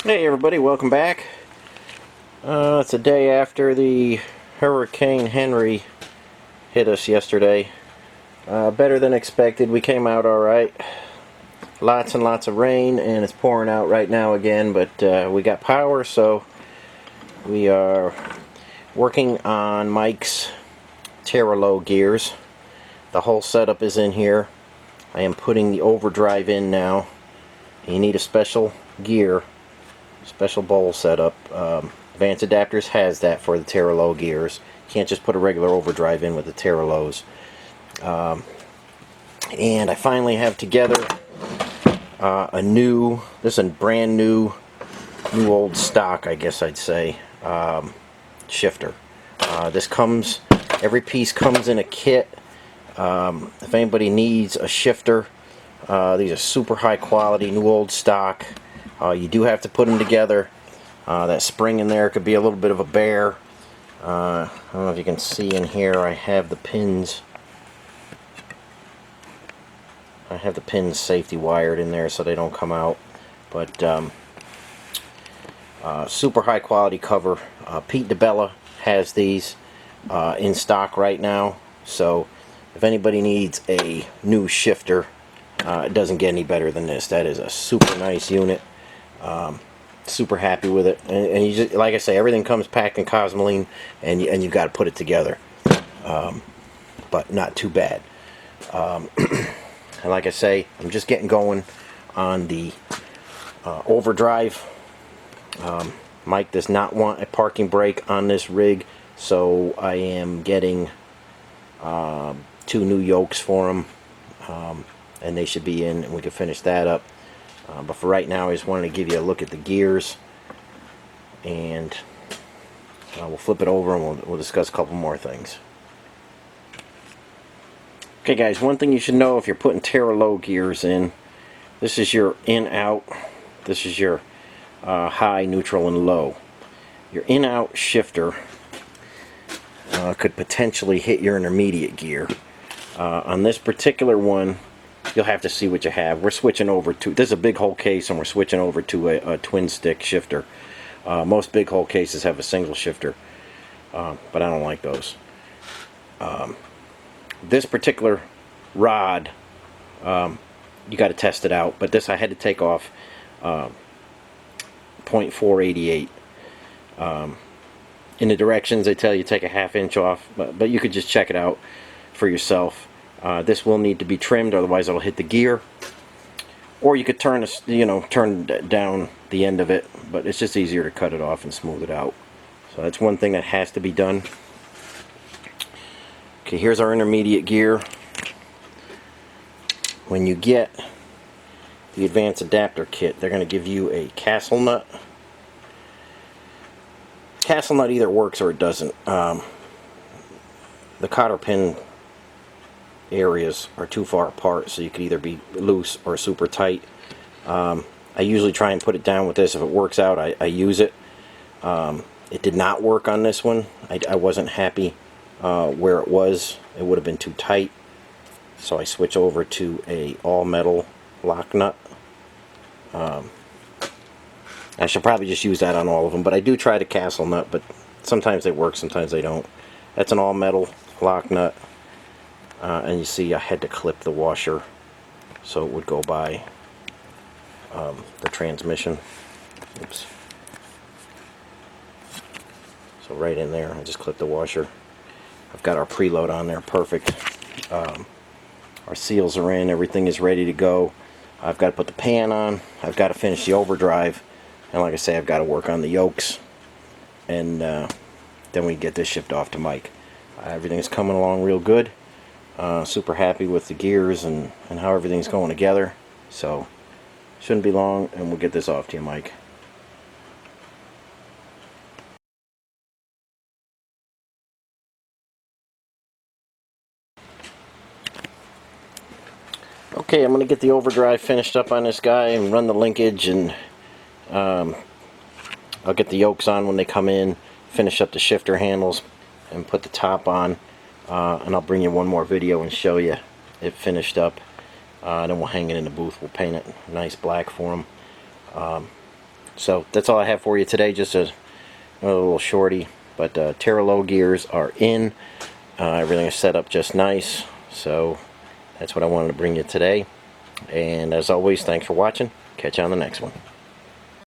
Hey everybody, welcome back. It's a day after the Hurricane Henry hit us yesterday. Better than expected. We came out alright. Lots and lots of rain, and it's pouring out right now again, but we got power, so we are working on Mike's Terra gears. The whole setup is in here. I am putting the overdrive in now. You need a special gear, special bowl setup. Advanced Adapters has that for the Terra gears. You can't just put a regular overdrive in with the Terra and I finally have together this is a brand new old stock, I guess I'd say, shifter. Every piece comes in a kit. If anybody needs a shifter, these are super high quality, new old stock. You do have to put them together. That spring in there could be a little bit of a bear. I don't know if you can see in here, I have the pins. I have the pins safety wired in there so they don't come out. But super high quality cover. Pete DeBella has these in stock right now. So if anybody needs a new shifter, it doesn't get any better than this. That is a super nice unit. Super happy with it, and you just, like I say, everything comes packed in Cosmoline, and you've got to put it together, but not too bad. And like I say, I'm just getting going on the overdrive. Mike does not want a parking brake on this rig, so I am getting 2 new yokes for him, and they should be in, and we can finish that up. But for right now, I just wanted to give you a look at the gears, and we'll flip it over and we'll discuss a couple more things. Okay guys, one thing you should know if you're putting Terra gears in, this is your in-out, this is your high, neutral, and low. Your in-out shifter could potentially hit your intermediate gear. On this particular one, you'll have to see what you have. We're switching over to, this is a big hole case, and we're switching over to a twin stick shifter. Most big hole cases have a single shifter, but I don't like those. This particular rod, you got to test it out, but this I had to take off 0.488. In the directions they tell you take a ½ inch off, but you could just check it out for yourself. This will need to be trimmed, otherwise it'll hit the gear. Or you could turn down the end of it, but it's just easier to cut it off and smooth it out. So that's one thing that has to be done. Okay, here's our intermediate gear. When you get the advanced adapter kit, they're going to give you a castle nut. Castle nut either works or it doesn't. The cotter pin areas are too far apart, so you could either be loose or super tight. I usually try and put it down with this. If it works out, I use it. It did not work on this one. I wasn't happy where it was. It would have been too tight, so I switch over to a all metal lock nut. I should probably just use that on all of them, but I do try the castle nut, but sometimes they work, sometimes they don't. That's an all metal lock nut. And you see I had to clip the washer so it would go by the transmission. Oops. So right in there, I just clipped the washer. I've got our preload on there, perfect. Our seals are in, everything is ready to go. I've got to put the pan on, I've got to finish the overdrive, and like I say, I've got to work on the yokes, and then we get this shipped off to Mike. Everything's coming along real good. Super happy with the gears and how everything's going together. So shouldn't be long, and we'll get this off to you, Mike. Okay, I'm going to get the overdrive finished up on this guy and run the linkage, and I'll get the yokes on when they come in, finish up the shifter handles, and put the top on. And I'll bring you one more video and show you it finished up. Then we'll hang it in the booth. We'll paint it nice black for them. So that's all I have for you today. Just a little shorty. But Terra low gears are in. Everything is set up just nice. So that's what I wanted to bring you today. And as always, thanks for watching. Catch you on the next one.